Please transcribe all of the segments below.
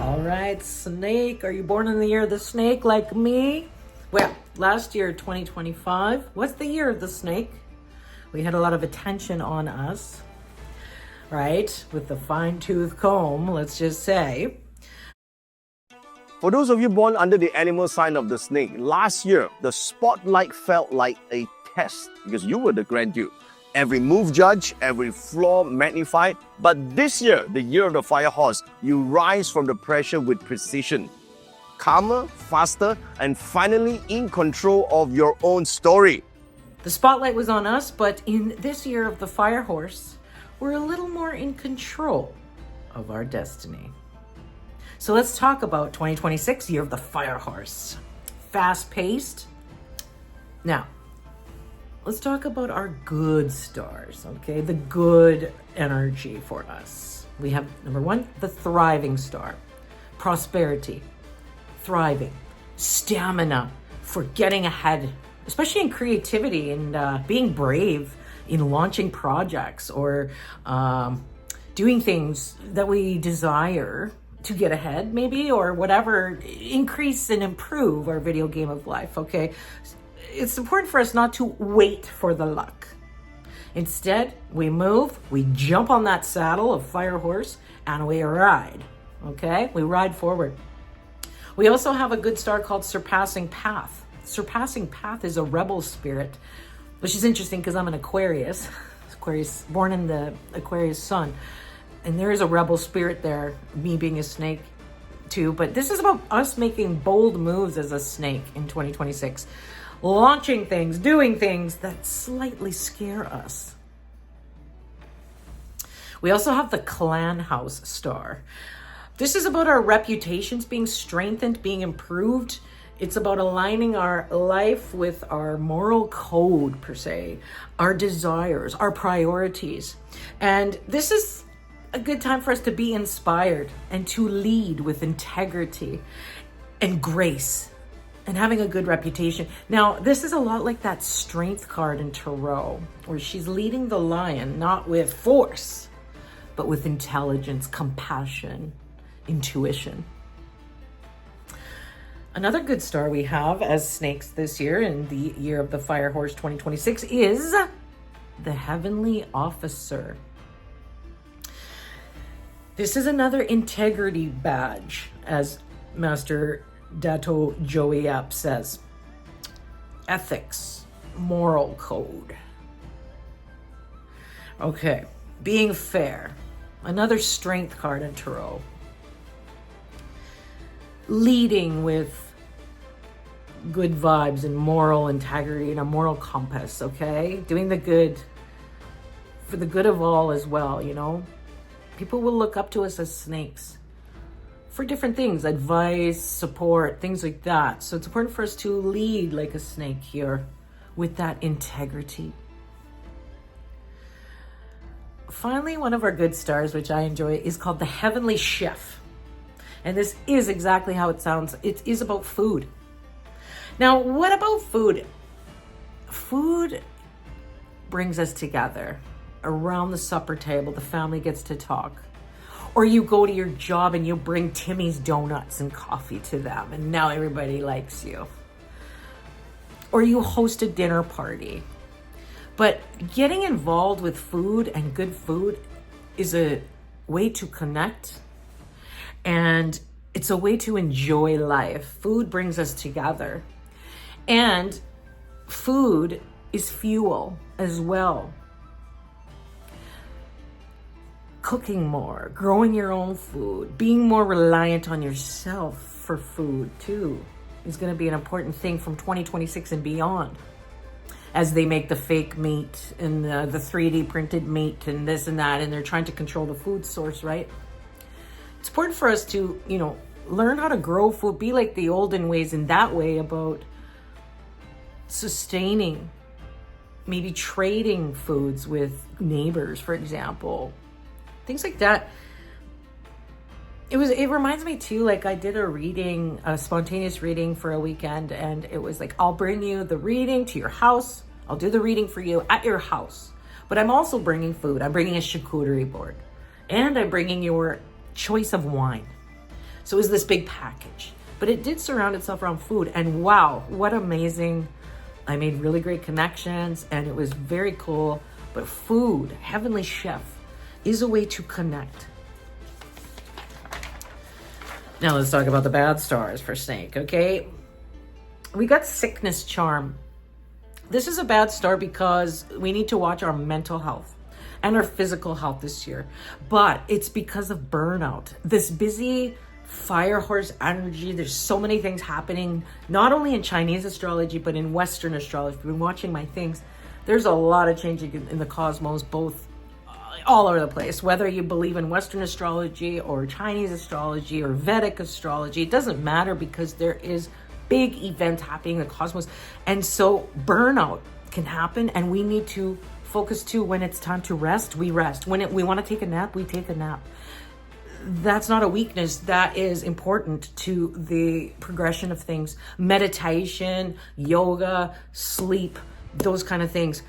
All right, snake. Are you born in the year of the snake like me? Well, last year, 2025, was the year of the snake. We had a lot of attention on us, right? With the fine-tooth comb, let's just say. For those of you born under the animal sign of the snake, last year, the spotlight felt like a test because you were the grand duke. Every move judged, every flaw magnified. But this year, the year of the fire horse, you rise from the pressure with precision. Calmer, faster, and finally in control of your own story. The spotlight was on us, but in this year of the fire horse, we're a little more in control of our destiny. So let's talk about 2026, year of the fire horse. Fast-paced. Now, let's talk about our good stars, okay? The good energy for us. We have, number one, the thriving star. Prosperity, thriving, stamina for getting ahead, especially in creativity and being brave in launching projects or doing things that we desire to get ahead, maybe, or whatever, increase and improve our video game of life, okay? It's important for us not to wait for the luck. Instead, we move, we jump on that saddle of fire horse, and we ride, okay? We ride forward. We also have a good star called Surpassing Path. Surpassing Path is a rebel spirit, which is interesting because I'm an Aquarius, born in the Aquarius sun. And there is a rebel spirit there, me being a snake too. But this is about us making bold moves as a snake in 2026. Launching things, doing things that slightly scare us. We also have the Clan House star. This is about our reputations being strengthened, being improved. It's about aligning our life with our moral code, per se, our desires, our priorities. And this is a good time for us to be inspired and to lead with integrity and grace and having a good reputation. Now, this is a lot like that strength card in Tarot, where she's leading the lion, not with force, but with intelligence, compassion, intuition. Another good star we have as snakes this year in the year of the fire horse 2026 is the Heavenly Officer. This is another integrity badge, as Master Dato Joey App says. Ethics, moral code. Okay, being fair. Another strength card in Tarot. Leading with good vibes and moral integrity and a moral compass, okay? Doing the good for the good of all as well, you know? People will look up to us as snakes for different things, advice, support, things like that. So it's important for us to lead like a snake here with that integrity. Finally, one of our good stars, which I enjoy, is called the Heavenly Chef. And this is exactly how it sounds. It is about food. Now, what about food? Food brings us together. Around the supper table, the family gets to talk. Or you go to your job and you bring Timmy's donuts and coffee to them, and now everybody likes you. Or you host a dinner party. But getting involved with food and good food is a way to connect, and it's a way to enjoy life. Food brings us together. And food is fuel as well. Cooking more, growing your own food, being more reliant on yourself for food too is going to be an important thing from 2026 and beyond, as they make the fake meat and the 3D printed meat and this and that, and they're trying to control the food source, right? It's important for us to, learn how to grow food, be like the olden ways in that way about sustaining, maybe trading foods with neighbors, for example. Things like that. It reminds me too, like I did a spontaneous reading for a weekend, and it was like, I'll bring you the reading to your house. I'll do the reading for you at your house. But I'm also bringing food. I'm bringing a charcuterie board. And I'm bringing your choice of wine. So it was this big package, but it did surround itself around food. And wow, what amazing. I made really great connections and it was very cool. But food, Heavenly Chef, is a way to connect. Now let's talk about the bad stars for snake, okay? We got sickness charm. This is a bad star because we need to watch our mental health and our physical health this year. But it's because of burnout. This busy fire horse energy, there's so many things happening, not only in Chinese astrology, but in Western astrology. If you've been watching my things, there's a lot of changing in the cosmos, both all over the place. Whether you believe in Western astrology or Chinese astrology or Vedic astrology, it doesn't matter because there is big events happening in the cosmos. And so burnout can happen and we need to focus too. When it's time to rest, we rest. When we want to take a nap, we take a nap. That's not a weakness. That is important to the progression of things. Meditation, yoga, sleep, those kind of things.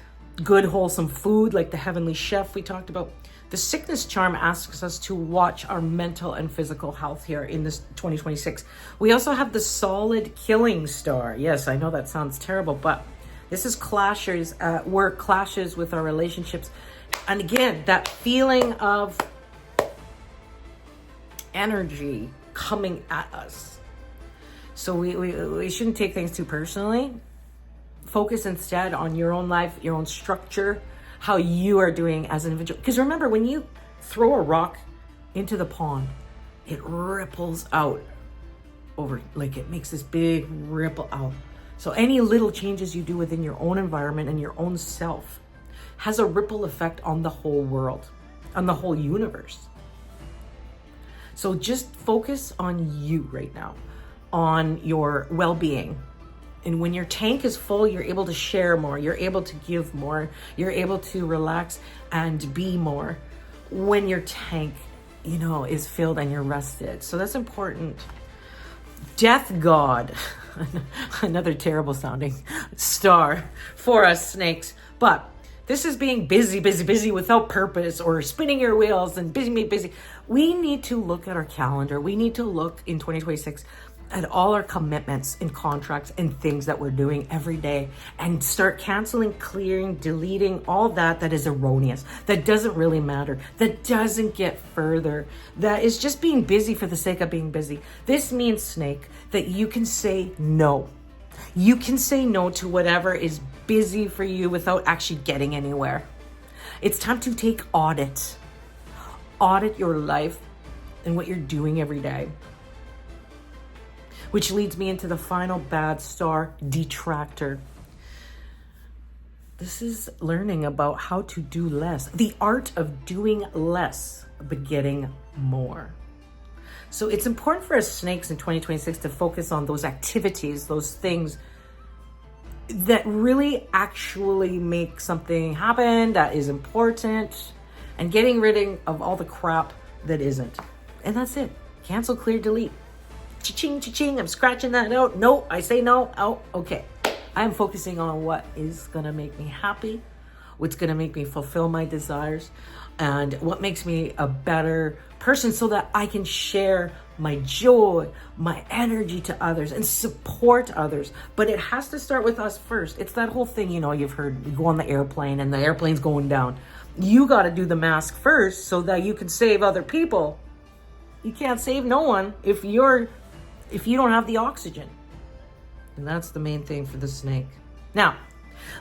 Good, wholesome food like the Heavenly Chef we talked about. The sickness charm asks us to watch our mental and physical health here in this 2026. We also have the solid killing star. Yes, I know that sounds terrible, but this is clashes, work clashes with our relationships. And again, that feeling of energy coming at us. So we shouldn't take things too personally. Focus instead on your own life, your own structure, how you are doing as an individual. Because remember, when you throw a rock into the pond, it ripples out over, like it makes this big ripple out. So any little changes you do within your own environment and your own self has a ripple effect on the whole world, on the whole universe. So just focus on you right now, on your well-being. And when your tank is full, you're able to share more, you're able to give more, you're able to relax and be more when your tank, is filled and you're rested. So that's important. Death God, another terrible sounding star for us snakes. But this is being busy without purpose or spinning your wheels and busy. We need to look at our calendar. We need to look in 2026 at all our commitments and contracts and things that we're doing every day and start canceling, clearing, deleting all that is erroneous, that doesn't really matter, that doesn't get further, that is just being busy for the sake of being busy. This means, snake, that you can say no. You can say no to whatever is busy for you without actually getting anywhere. It's time to take audit your life and what you're doing every day. Which leads me into the final bad star, detractor. This is learning about how to do less, the art of doing less, but getting more. So it's important for us snakes in 2026 to focus on those activities, those things that really actually make something happen, that is important, and getting rid of all the crap that isn't. And that's it. Cancel, clear, delete. Cha-ching, cha-ching, I'm scratching that out. No, I say no. Oh, okay. I'm focusing on what is going to make me happy, what's going to make me fulfill my desires, and what makes me a better person so that I can share my joy, my energy to others and support others. But it has to start with us first. It's that whole thing, you've heard, you go on the airplane and the airplane's going down. You got to do the mask first so that you can save other people. You can't save no one if you don't have the oxygen. And that's the main thing for the snake. Now,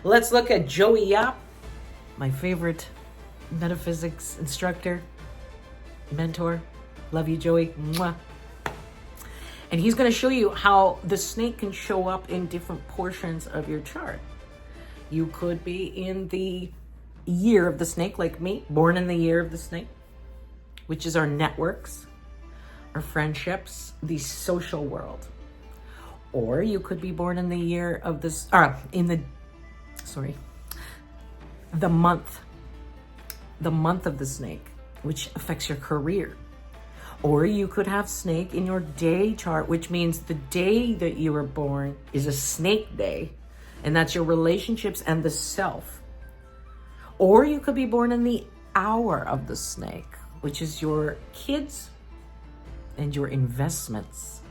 let's look at Joey Yap, my favorite metaphysics instructor, mentor. Love you, Joey. Mwah. And he's going to show you how the snake can show up in different portions of your chart. You could be in the year of the snake, like me, born in the year of the snake, which is our networks, our friendships, the social world. Or you could be born in the year of this, the month of the snake, which affects your career. Or you could have snake in your day chart, which means the day that you were born is a snake day, and that's your relationships and the self. Or you could be born in the hour of the snake, which is your kids, and your investments.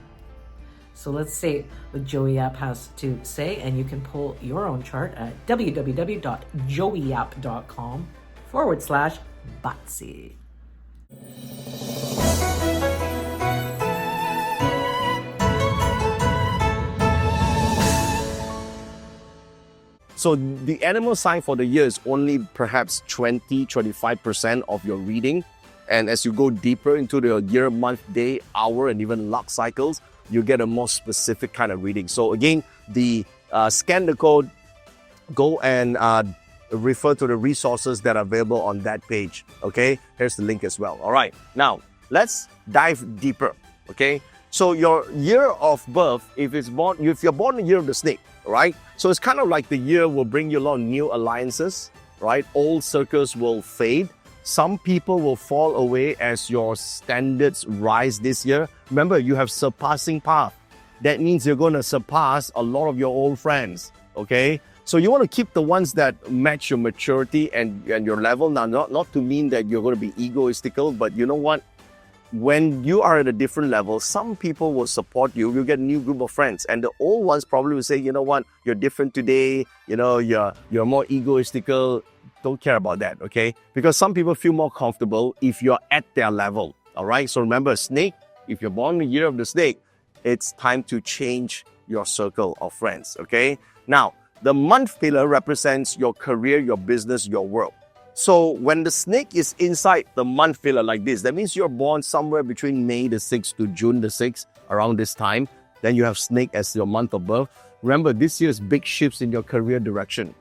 So let's see what Joey App has to say, and you can pull your own chart at www.joeyapp.com/BaZi. So the animal sign for the year is only perhaps 20-25% of your reading. And as you go deeper into the year, month, day, hour, and even luck cycles, you get a more specific kind of reading. So again, scan the code, go and refer to the resources that are available on that page. Okay, here's the link as well. All right, now let's dive deeper. Okay, so your year of birth, if you're born in the year of the snake, right? So it's kind of like the year will bring you a lot of new alliances, right? Old circles will fade. Some people will fall away as your standards rise this year. Remember, you have surpassing path. That means you're going to surpass a lot of your old friends, okay? So you want to keep the ones that match your maturity and your level. Now, not to mean that you're going to be egoistical, but you know what? When you are at a different level, some people will support you. You'll get a new group of friends. And the old ones probably will say, you know what? You're different today. You know, you're more egoistical. Don't care about that, okay? Because some people feel more comfortable if you're at their level, all right? So remember, snake, if you're born in the year of the snake, it's time to change your circle of friends, okay? Now, the month pillar represents your career, your business, your work. So when the snake is inside the month pillar like this, that means you're born somewhere between May the 6th to June the 6th, around this time. Then you have snake as your month of birth. Remember, this year's big shifts in your career direction.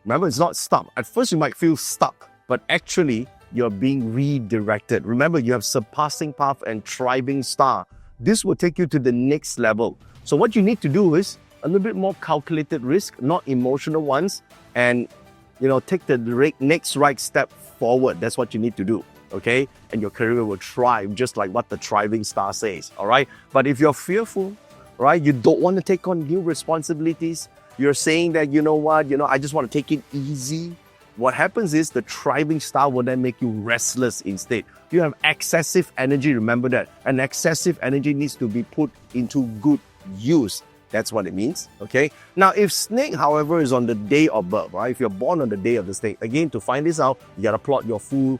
Remember, it's not stuck. At first, you might feel stuck, but actually, you're being redirected. Remember, you have surpassing path and thriving star. This will take you to the next level. So what you need to do is a little bit more calculated risk, not emotional ones, and take the next right step forward. That's what you need to do, okay? And your career will thrive, just like what the thriving star says, all right? But if you're fearful, right, you don't want to take on new responsibilities, you're saying that, you know what, I just want to take it easy. What happens is the thriving star will then make you restless instead. You have excessive energy, remember that. And excessive energy needs to be put into good use. That's what it means, okay? Now, if snake, however, is on the day of birth, right? If you're born on the day of the snake, again, to find this out, you got to plot your full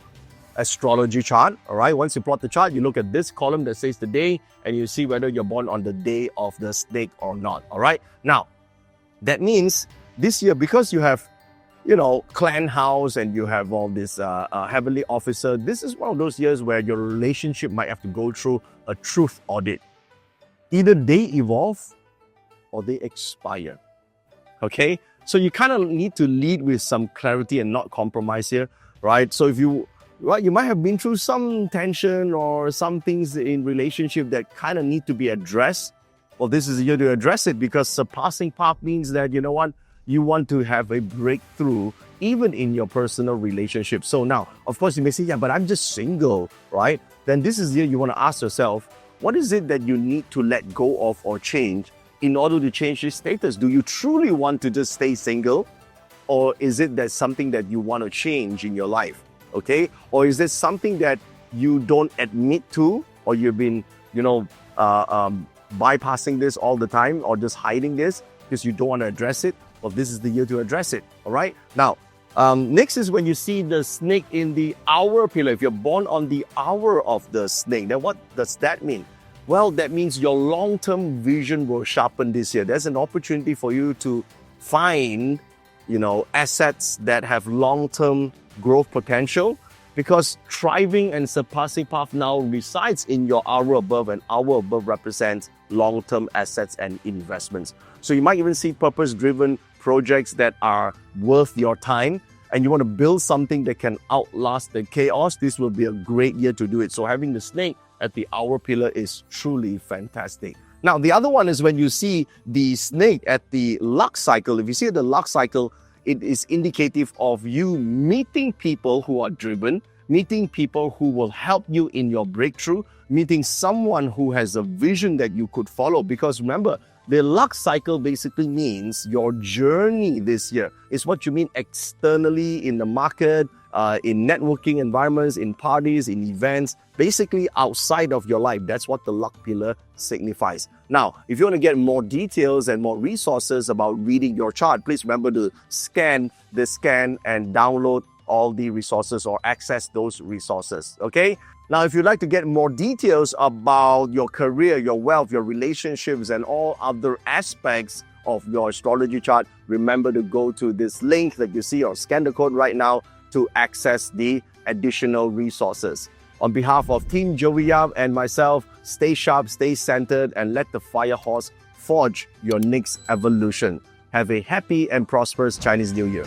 astrology chart, all right? Once you plot the chart, you look at this column that says the day, and you see whether you're born on the day of the snake or not, all right? Now, that means this year, because you have, clan house and you have all this heavenly officer, this is one of those years where your relationship might have to go through a truth audit. Either they evolve or they expire, okay? So you kind of need to lead with some clarity and not compromise here, right? So if you might have been through some tension or some things in relationship that kind of need to be addressed. Well, this is the year to address it, because surpassing path means that, you want to have a breakthrough even in your personal relationship. So now, of course, you may say, yeah, but I'm just single, right? Then this is the year you want to ask yourself, what is it that you need to let go of or change in order to change your status? Do you truly want to just stay single? Or is it that something that you want to change in your life? Okay? Or is this something that you don't admit to, or you've been, bypassing this all the time, or just hiding this because you don't want to address it? Well, this is the year to address it. All right? Now, next is when you see the snake in the hour pillar. If you're born on the hour of the snake, then what does that mean? Well, that means your long-term vision will sharpen this year. There's an opportunity for you to find, assets that have long-term growth potential, because thriving and surpassing path now resides in your hour above, and hour above represents long-term assets and investments. So you might even see purpose-driven projects that are worth your time, and you want to build something that can outlast the chaos. This will be a great year to do it. So having the snake at the hour pillar is truly fantastic. Now, the other one is when you see the snake at the luck cycle. If you see the luck cycle, it is indicative of you meeting people who are driven, meeting people who will help you in your breakthrough, meeting someone who has a vision that you could follow. Because remember, the luck cycle basically means your journey this year is what you mean externally in the market, in networking environments, in parties, in events, basically outside of your life. That's what the luck pillar signifies. Now, if you want to get more details and more resources about reading your chart, please remember to scan and download all the resources or access those resources, okay? Now, if you'd like to get more details about your career, your wealth, your relationships, and all other aspects of your astrology chart, remember to go to this link that you see or scan the code right now to access the additional resources. On behalf of Team Joey Yap and myself, stay sharp, stay centered, and let the fire horse forge your next evolution. Have a happy and prosperous Chinese New Year.